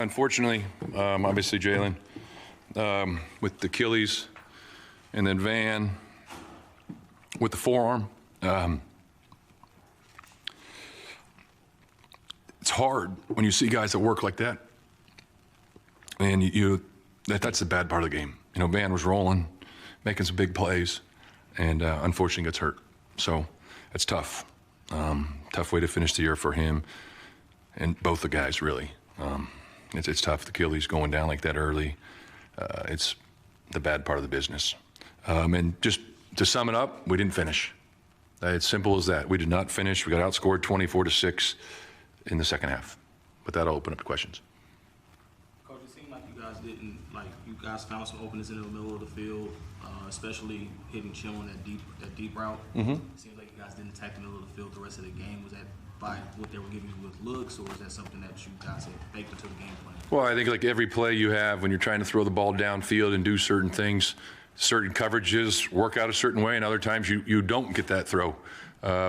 Unfortunately, obviously Jalen with the Achilles, and then Van with the forearm. It's hard when you see guys that work like that, and that's the bad part of the game. You know, Van was rolling, making some big plays, and unfortunately gets hurt. So it's tough. Tough way to finish the year for him and both the guys, really. It's tough. The Achilles going down like that early. It's the bad part of the business. And just to sum it up, we didn't finish. It's simple as that. We did not finish. We got outscored 24-6 in the second half. But that'll open up the questions. Coach, it seemed like you guys found some openness in the middle of the field, especially hitting Chim on that deep route. Mm-hmm. It seems like you guys didn't attack the middle of the field the rest of the game. Was that by what they were giving you with looks, or is that something that you guys had baked into the game plan? Well, I think like every play you have when you're trying to throw the ball downfield and do certain things, certain coverages work out a certain way, and other times you don't get that throw.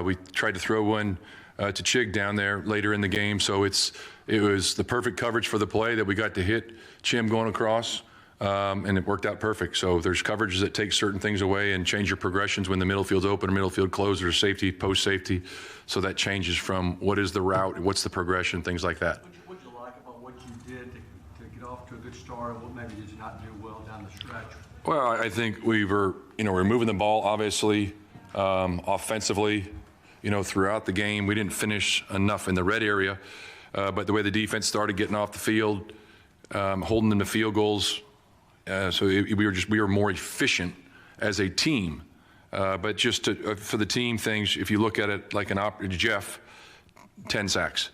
We tried to throw one to Chig down there later in the game, so it was the perfect coverage for the play that we got to hit Chim going across, and it worked out perfect. So there's coverages that take certain things away and change your progressions when the middle field's open or middle field closed, or safety, post safety. So that changes from what is the route, what's the progression, things like that. What you like about what you did to get off to a good start, and what maybe did you not do well down the stretch? Well, we were moving the ball, obviously, offensively, throughout the game. We didn't finish enough in the red area, but the way the defense started getting off the field, holding them to field goals, so we were more efficient as a team. But just for the team things, if you look at it like Jeff, 10 sacks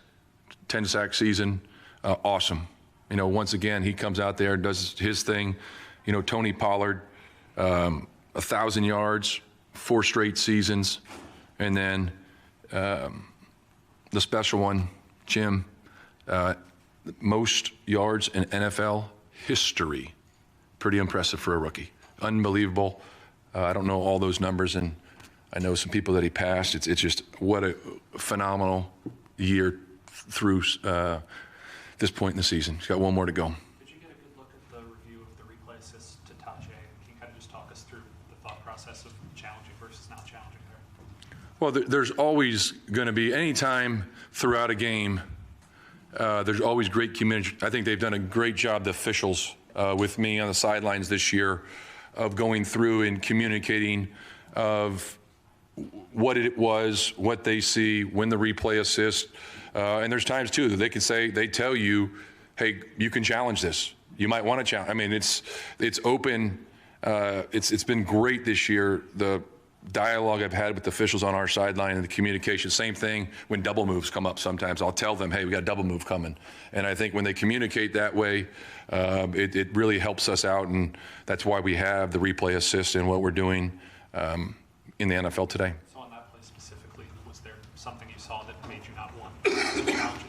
season, awesome. Once again, he comes out there and does his thing. Tony Pollard, 1,000 yards, 4 straight seasons. And then the special one, Jim, most yards in NFL history. Pretty impressive for a rookie. Unbelievable. I don't know all those numbers, and I know some people that he passed. It's just what a phenomenal year through this point in the season. He's got one more to go. Did you get a good look at the review of the replay assist to Tajay? Can you kind of just talk us through the thought process of challenging versus not challenging there? Well, there's always going to be, any time throughout a game, there's always great communication. I think they've done a great job, the officials, with me on the sidelines this year, of going through and communicating of what it was, what they see, when the replay assist. And there's times, too, that they tell you, hey, you can challenge this. You might want to challenge. I mean, it's open. It's been great this year, the dialogue I've had with the officials on our sideline and the communication. Same thing when double moves come up sometimes. I'll tell them, hey, we got a double move coming. And I think when they communicate that way, it really helps us out, and that's why we have the replay assist and what we're doing in the NFL today. So on that play specifically, was there something you saw that made you not want to challenge it?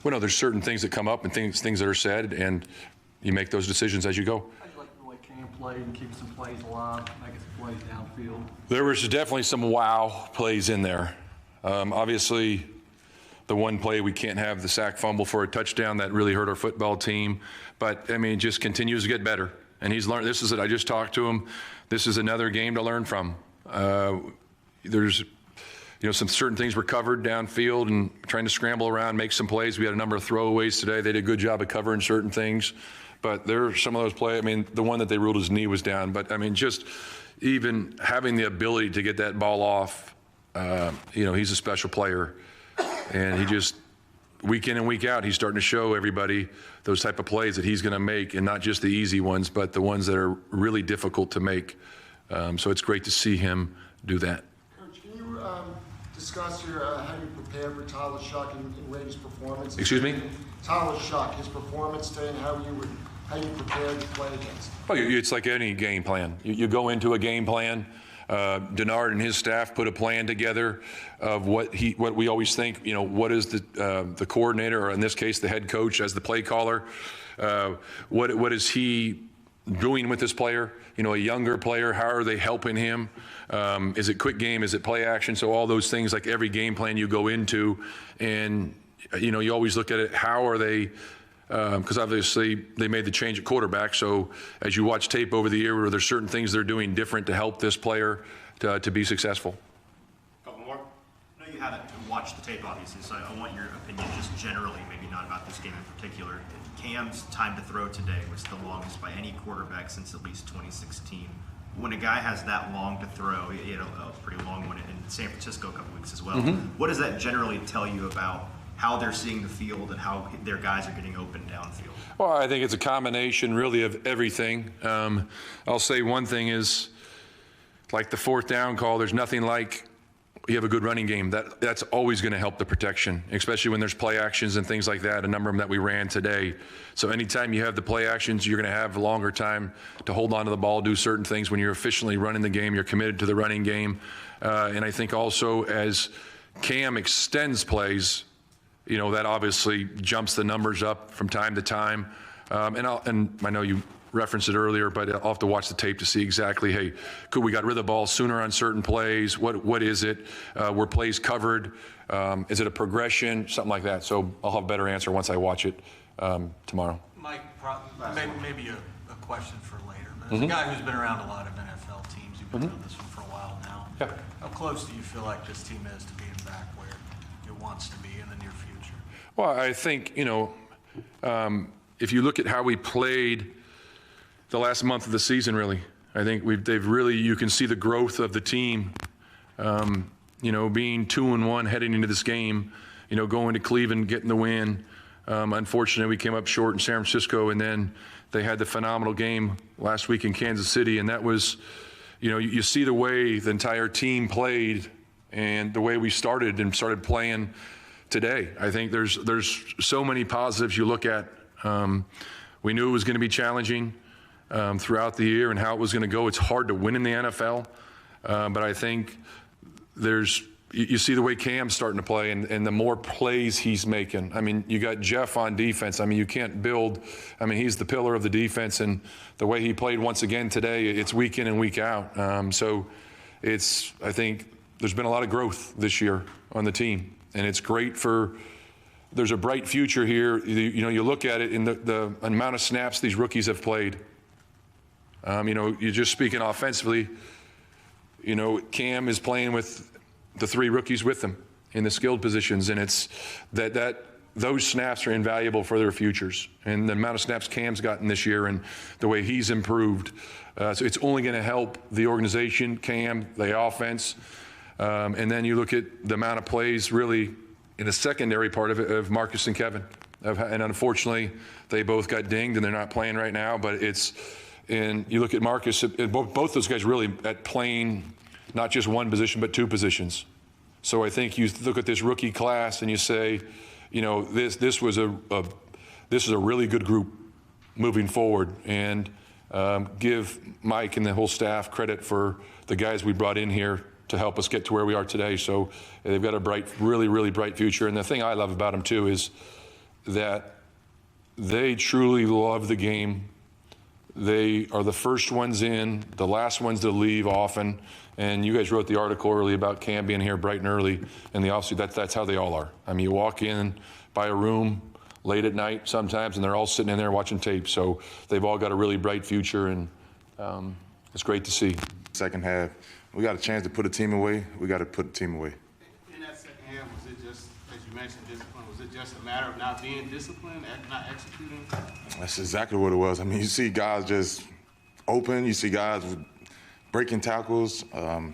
Well, no, there's certain things that come up and things that are said, and you make those decisions as you go. How do you like the way Cam played and keep some plays alive, making some plays downfield? There was definitely some wow plays in there. Obviously, the one play we can't have the sack fumble for a touchdown that really hurt our football team. But, I mean, it just continues to get better. And he's learned. This is it. I just talked to him. This is another game to learn from. There's, some certain things were covered downfield and trying to scramble around, make some plays. We had a number of throwaways today. They did a good job of covering certain things. But there are some of those plays. I mean, the one that they ruled his knee was down. But, I mean, just even having the ability to get that ball off, he's a special player. And he just, week in and week out, he's starting to show everybody those type of plays that he's going to make, and not just the easy ones, but the ones that are really difficult to make. So it's great to see him do that. Coach, can you discuss how you prepared for Tyler Shuck and rate his performance? Excuse me? Tyler Shuck, his performance today, and how you prepared to play against him. Well, it's like any game plan. You go into a game plan. Denard and his staff put a plan together of what we always think, what is the coordinator, or in this case, the head coach as the play caller, what is he doing with this player, a younger player, how are they helping him? Is it quick game? Is it play action? So all those things, like every game plan you go into, and, you always look at it, how are they because obviously they made the change at quarterback. So as you watch tape over the year, were there certain things they're doing different to help this player to be successful? Couple more? No, you haven't watched the tape, obviously, so I want your opinion just generally, maybe not about this game in particular. Cam's time to throw today was the longest by any quarterback since at least 2016. When a guy has that long to throw, he had a pretty long one in San Francisco a couple weeks as well. What does that generally tell you about how they're seeing the field and how their guys are getting open downfield? Well, I think it's a combination really of everything. I'll say one thing is, like the fourth down call, there's nothing like you have a good running game. That's always going to help the protection, especially when there's play actions and things like that, a number of them that we ran today. So anytime you have the play actions, you're going to have a longer time to hold on to the ball, do certain things. When you're efficiently running the game, you're committed to the running game. And I think also as Cam extends plays, that obviously jumps the numbers up from time to time. And I know you referenced it earlier, but I'll have to watch the tape to see exactly, hey, could we got rid of the ball sooner on certain plays? What is it? Were plays covered? Is it a progression? Something like that. So I'll have a better answer once I watch it tomorrow. Mike, maybe a question for later, but as a guy who's been around a lot of NFL teams, you've been doing this one for a while now. Yeah. How close do you feel like this team is to being back where it wants to be in the near future? Well, I think, if you look at how we played the last month of the season, really, I think you can see the growth of the team, being 2-1 heading into this game, going to Cleveland, getting the win. Unfortunately, we came up short in San Francisco, and then they had the phenomenal game last week in Kansas City, and that was, you see the way the entire team played and the way we started playing today. I think there's so many positives you look at. We knew it was going to be challenging throughout the year and how it was going to go. It's hard to win in the NFL, but I think you see the way Cam's starting to play and the more plays he's making. I mean, you got Jeff on defense. I mean, you can't build. I mean, he's the pillar of the defense, and the way he played once again today, it's week in and week out. So I think there's been a lot of growth this year on the team, and it's great there's a bright future here. You look at it in the amount of snaps these rookies have played. You're just speaking offensively. Cam is playing with the three rookies with him in the skilled positions, and it's that those snaps are invaluable for their futures. And the amount of snaps Cam's gotten this year and the way he's improved, so it's only going to help the organization, Cam, the offense, and then you look at the amount of plays really in the secondary part of it of Marcus and Kevin, and unfortunately they both got dinged and they're not playing right now. But and you look at Marcus, both those guys really at playing not just one position, but two positions. So I think you look at this rookie class and you say, this is a really good group moving forward, and give Mike and the whole staff credit for the guys we brought in here to help us get to where we are today. So they've got a really, really bright future. And the thing I love about them too is that they truly love the game. They are the first ones in, the last ones to leave often. And you guys wrote the article early about Cam being here bright and early in the offseason. That's how they all are. I mean, you walk in, by a room late at night sometimes, and they're all sitting in there watching tape. So they've all got a really bright future, and it's great to see. Second half, we got a chance to put a team away. We got to put the team away. In that second half, was it just, as you mentioned, discipline? Was it just a matter of not being disciplined, not executing? That's exactly what it was. I mean, you see guys just open. You see guys breaking tackles. I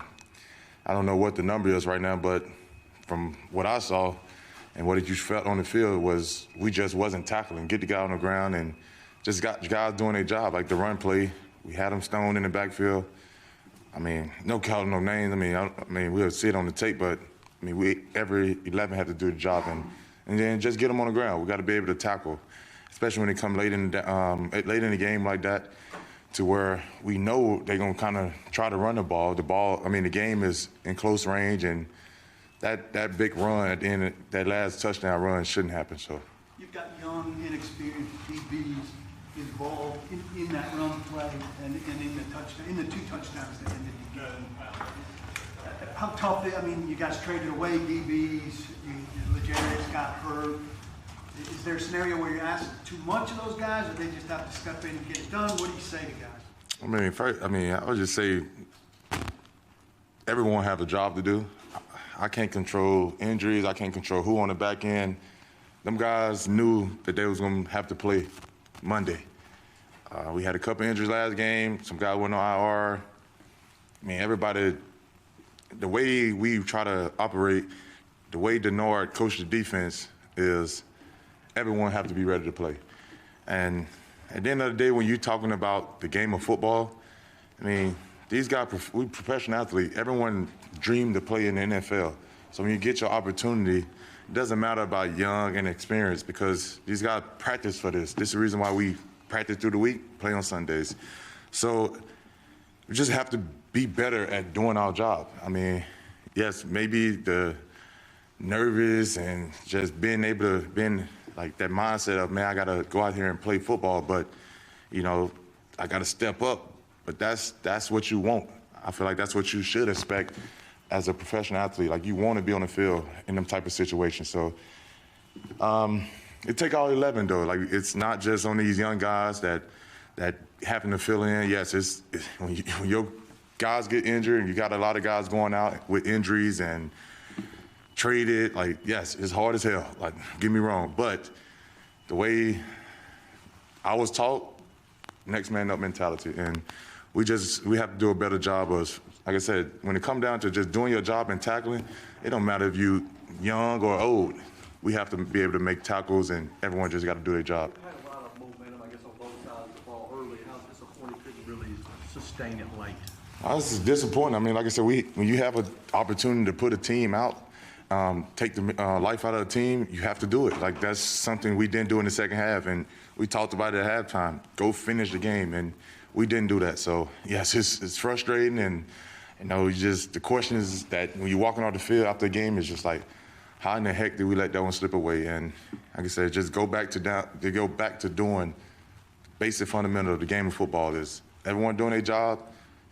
don't know what the number is right now, but from what I saw and what you felt on the field was we just wasn't tackling. Get the guy on the ground and just got guys doing their job, like the run play. We had them stoned in the backfield. I mean, no calling no names. I mean, we'll see it on the tape, but I mean, every 11 had to do the job, and then just get them on the ground. We got to be able to tackle, especially when they come late in the game like that, to where we know they're gonna kind of try to run the ball. The game is in close range, and that big run at the end, that last touchdown run shouldn't happen. So you've got young, inexperienced DBs involved in that run play and in the two touchdowns that ended the game. How tough? You guys traded away DBs. Leggerius got hurt. Is there a scenario where you ask too much of those guys, or they just have to step in and get it done? What do you say to guys? I would just say everyone have a job to do. I can't control injuries. I can't control who on the back end. Them guys knew that they was going to have to play Monday. We had a couple injuries last game. Some guy went on IR. Everybody, the way we try to operate, the way Denard coaches defense is everyone have to be ready to play. And at the end of the day, when you're talking about the game of football, these guys, we professional athletes, everyone dreamed to play in the NFL. So when you get your opportunity, it doesn't matter about young and experienced because these guys practice for this. This is the reason why we practice through the week, play on Sundays. So we just have to be better at doing our job. Yes, maybe the nervous and just being able to be like that mindset of, I got to go out here and play football, but, I got to step up. But that's what you want. I feel like that's what you should expect as a professional athlete. Like, you want to be on the field in them type of situations. So it take all 11, though. Like, it's not just on these young guys that happen to fill in. Yes, it's when your guys get injured and you got a lot of guys going out with injuries and traded, like, yes, it's hard as hell. Like, get me wrong. But the way I was taught, next man up mentality. And we have to do a better job of, like I said, when it comes down to just doing your job and tackling, it don't matter if you young or old. We have to be able to make tackles, and everyone just got to do their job. You had a lot of momentum, I guess, on both sides of the ball early. How disappointing couldn't really sustain it late? This is disappointing. Like I said, when you have an opportunity to put a team out, take the life out of the team, you have to do it. Like, that's something we didn't do in the second half, and we talked about it at halftime. Go finish the game, and we didn't do that. So, yes, it's frustrating, and the question is that when you're walking off the field after the game, it's just like, how in the heck did we let that one slip away? And like I said, just go back to doing basic fundamental of the game of football is everyone doing their job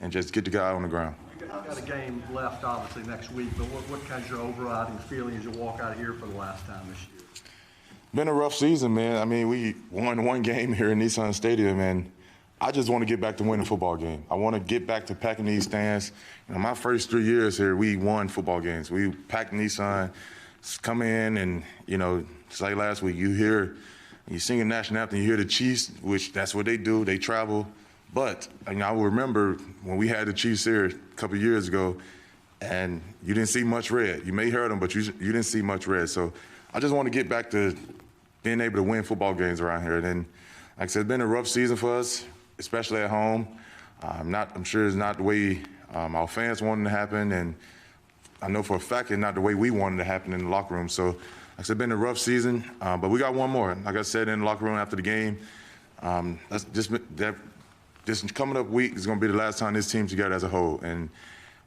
and just get the guy on the ground. You got a game left, obviously, next week, but what kind of your overriding feeling as you walk out of here for the last time this year? Been a rough season, man. We won one game here in Nissan Stadium, and I just want to get back to winning a football game. I want to get back to packing these stands. My first 3 years here, we won football games. We packed Nissan, come in, and, just like last week, you sing a national anthem, you hear the Chiefs, which that's what they do. They travel. But I remember when we had the Chiefs here a couple of years ago, and you didn't see much red. You may heard them, but you didn't see much red. So I just want to get back to being able to win football games around here. And then, like I said, it's been a rough season for us, especially at home. I'm sure it's not the way our fans wanted it to happen, and I know for a fact it's not the way we wanted it to happen in the locker room. So, like I said, it's been a rough season, but we got one more. Like I said in the locker room after the game, this coming up week is going to be the last time this team's together as a whole, and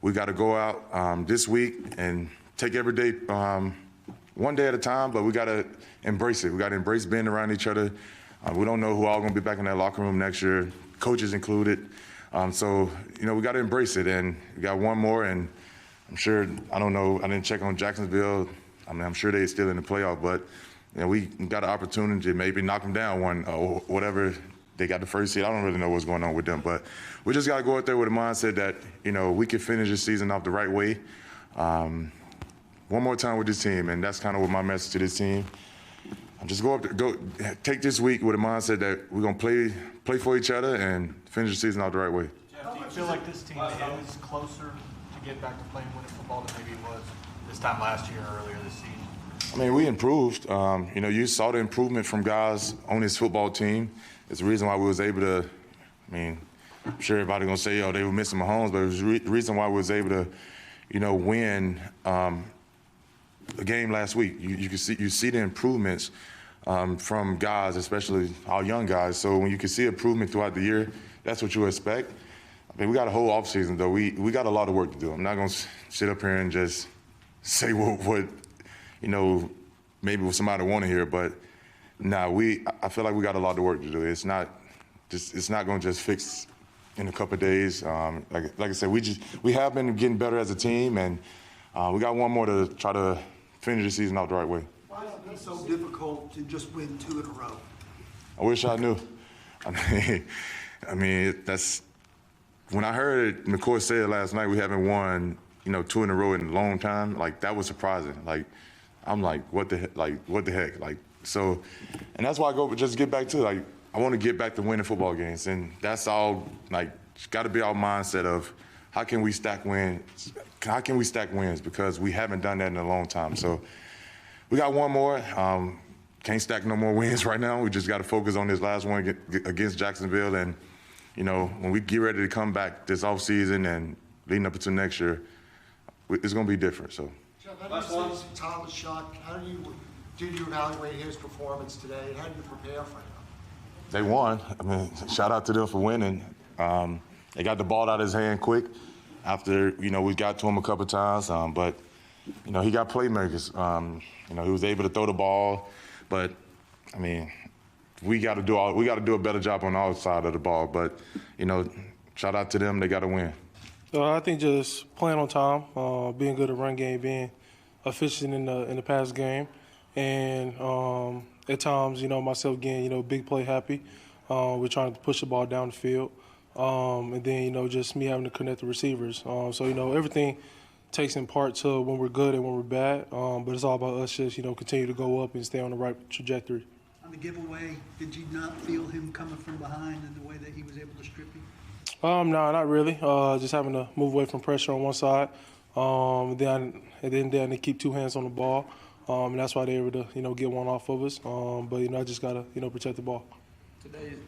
we got to go out this week and take every day one day at a time, but we got to embrace it. We got to embrace being around each other. We don't know who all going to be back in that locker room next year, coaches included. So, we got to embrace it, and we got one more, and I'm sure, I don't know, I didn't check on Jacksonville. I'm sure they're still in the playoff, but we got an opportunity to maybe knock them down one or whatever. They got the first seed. I don't really know what's going on with them, but we just got to go out there with a mindset that, we can finish this season off the right way. One more time with this team, and that's kind of what my message to this team. Just take this week with a mindset that we're going to play for each other and finish the season off the right way. Jeff, do you feel like this team is closer to get back to playing winning football than maybe it was this time last year or earlier this season? We improved. You saw the improvement from guys on this football team. It's the reason why we was able to, I'm sure everybody's going to say, they were missing Mahomes, but it was the reason why we was able to, win a game last week. You see the improvements from guys, especially our young guys. So when you can see improvement throughout the year, that's what you expect. We got a whole offseason, though. We got a lot of work to do. I'm not going to sit up here and just say what maybe what somebody want to hear, but I feel like we got a lot of work to do. It's not going to just fix in a couple of days. Like I said, we have been getting better as a team, and we got one more to try to finish the season out the right way. Why Why is it so difficult to just win 2 in a row? I wish I knew. That's when I heard McCoy say it last night. We haven't won, 2 in a row in a long time. Like, that was surprising. Like, I'm like, what the heck? Like, so, and that's why I go just get back to like, I want to get back to winning football games, and that's all. Like, it's got to be our mindset of how can we stack wins? How can we stack wins? Because we haven't done that in a long time. So we got one more. Can't stack no more wins right now. We just got to focus on this last one against Jacksonville. And, when we get ready to come back this offseason and leading up into next year, it's going to be different. So. Jeff, how do you see Tyler Shuck? Did you evaluate his performance today? How do you prepare for him? They won. Shout out to them for winning. They got the ball out of his hand quick after, we got to him a couple of times. But, he got playmakers. He was able to throw the ball. But, we got to do a better job on our side of the ball. But, shout out to them. They got to win. I think just playing on time, being good at run game, being efficient in the pass game, and at times, myself getting, big play happy. We're trying to push the ball down the field, and then, just me having to connect the receivers. So, everything takes in part to when we're good and when we're bad, but it's all about us just, continue to go up and stay on the right trajectory. On the giveaway, did you not feel him coming from behind in the way that he was able to strip you? No, not really. Just having to move away from pressure on one side, and then they keep 2 hands on the ball, and that's why they were able to, get one off of us. But I just gotta, protect the ball.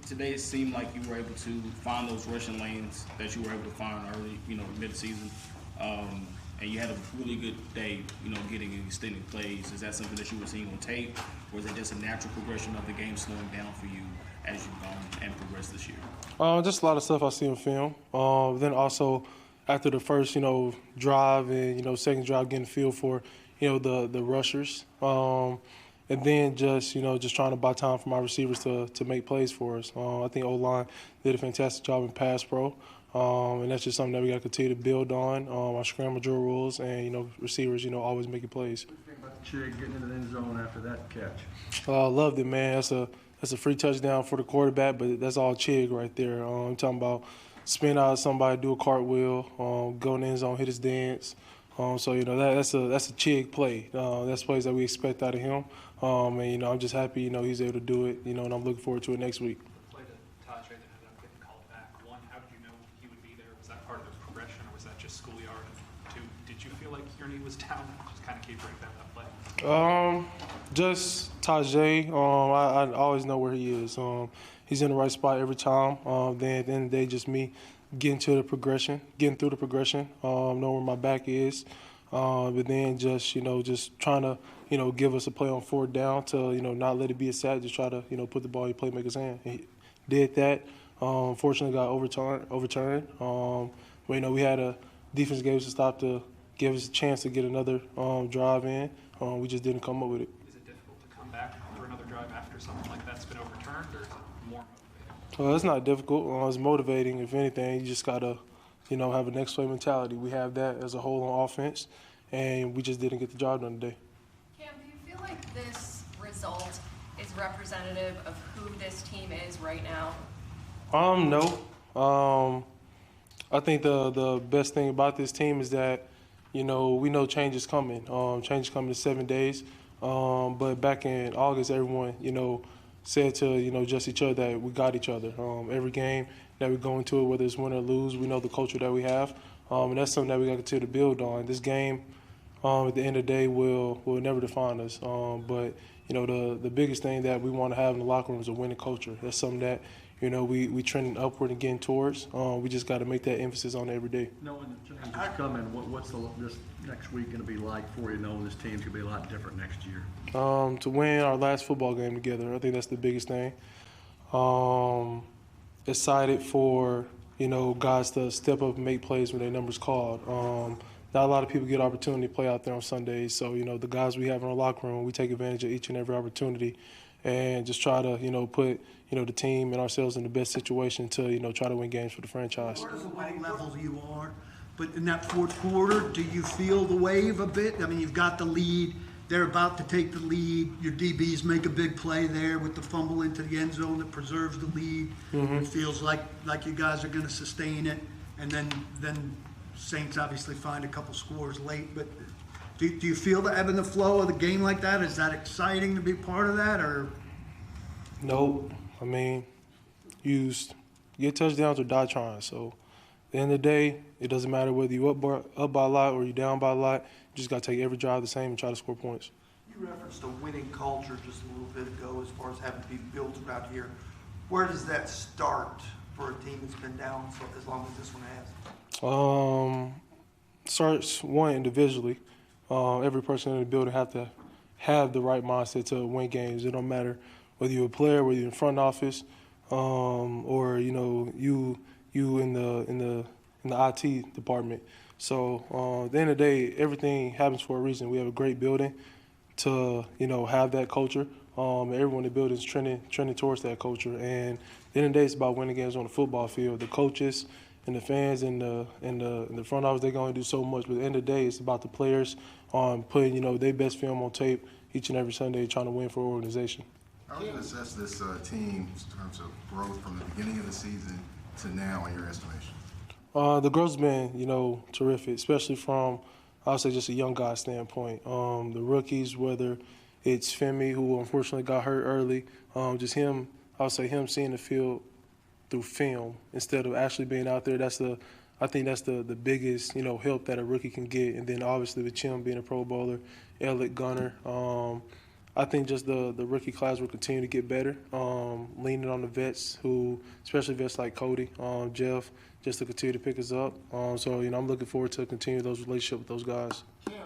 Today it seemed like you were able to find those rushing lanes that you were able to find early, mid-season, and you had a really good day, getting and extending plays. Is that something that you were seeing on tape, or is it just a natural progression of the game slowing down for you as you've gone and progressed this year? Just a lot of stuff I see on film. Then also after the first, drive and, second drive, getting a feel for, the rushers. And then just trying to buy time for my receivers to make plays for us. I think O-line did a fantastic job in pass pro. And that's just something that we got to continue to build on. Our scramble drill rules and, receivers, always making plays. What do you think about the Chig getting into the end zone after that catch? Loved it, man. That's a free touchdown for the quarterback, but that's all Chig right there. I'm talking about spin out of somebody, do a cartwheel, go in the end zone, hit his dance. So that's a Chig play. That's plays that we expect out of him. And I'm just happy he's able to do it. And I'm looking forward to it next week. The play to Tajay that ended up getting called back. 1, how did you know he would be there? Was that part of the progression, or was that just schoolyard? And 2, did you feel like your knee was down? Just kind of keep breaking down that play. Just Tajay. I always know where he is. He's in the right spot every time. Then at the end of the day, just me getting through the progression, knowing where my back is. But then just trying to give us a play on 4th down to not let it be a sack. Just try to put the ball in your playmaker's hand. He did that. Fortunately, got overturned. But we had a defense gave us a stop to give us a chance to get another drive in. We just didn't come up with it. Is it difficult to come back for another drive after something like that's been overturned, or is it more motivating? Well, it's not difficult. It's motivating. If anything, you just gotta, have a next play mentality. We have that as a whole on offense, and we just didn't get the job done today. Cam, do you feel like this result is representative of who this team is right now? No. I think the best thing about this team is that, we know change is coming. Change is coming in 7 days. But back in August, everyone, said to, just each other that we got each other. Every game that we go into it, whether it's win or lose, we know the culture that we have. And that's something that we got to continue to build on. This game, at the end of the day, will never define us. But, the biggest thing that we want to have in the locker room is a winning culture. That's something that, we trending upward and getting towards. We just got to make that emphasis on it every day. Knowing the change is coming, what's this next week going to be like for you, knowing this team's going to be a lot different next year? To win our last football game together, I think that's the biggest thing. Excited for, guys to step up and make plays when their number's called. Not a lot of people get opportunity to play out there on Sundays. So, the guys we have in our locker room, we take advantage of each and every opportunity and just try to, put, the team and ourselves in the best situation to, try to win games for the franchise. Part of the winning level you are, but in that 4th quarter, do you feel the wave a bit? I mean, you've got the lead, they're about to take the lead. Your DBs make a big play there with the fumble into the end zone that preserves the lead. It feels like you guys are going to sustain it, and then Saints obviously find a couple scores late. But do you feel the ebb and the flow of the game like that? Is that exciting to be part of that, or? Nope. I mean, you get touchdowns or die trying. So at the end of the day, it doesn't matter whether you're up by a lot or you're down by a lot. You just got to take every drive the same and try to score points. You referenced a winning culture just a little bit ago as far as having to be built around here. Where does that start for a team that's been down for as long as this one has? Starts one individually. Every person in the building have to have the right mindset to win games. It don't matter whether you're a player, whether you're in front office, or you in the IT department. So at the end of the day, everything happens for a reason. We have a great building to have that culture. Everyone in the building is trending towards that culture. And at the end of the day, it's about winning games on the football field. The coaches and the fans and the front office, they're going to do so much. But at the end of the day, it's about the players putting their best film on tape each and every Sunday, trying to win for our organization. How would you assess this team in terms of growth from the beginning of the season to now, in your estimation? The growth's been, terrific, especially from, I would say, just a young guy standpoint. The rookies, whether it's Femi, who unfortunately got hurt early, just him, I would say him seeing the field through film instead of actually being out there. I think that's the biggest, help that a rookie can get. And then obviously with Chim being a Pro Bowler, Elliott Gunner, I think just the rookie class will continue to get better, leaning on the vets especially vets like Cody, Jeff, just to continue to pick us up. So, I'm looking forward to continue those relationships with those guys. Cam,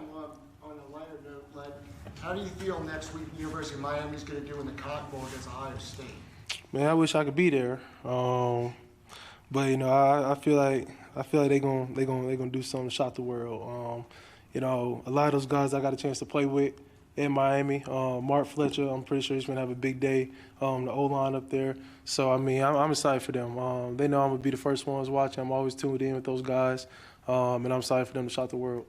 on a lighter note, how do you feel next week the University of Miami is going to do in the Cotton Bowl against Ohio State? Man, I wish I could be there, but I feel like they're gonna do something to shock the world. A lot of those guys I got a chance to play with in Miami. Mark Fletcher, I'm pretty sure he's going to have a big day. The O-line up there. So, I'm excited for them. They know I'm going to be the first ones watching. I'm always tuned in with those guys, and I'm excited for them to shock the world.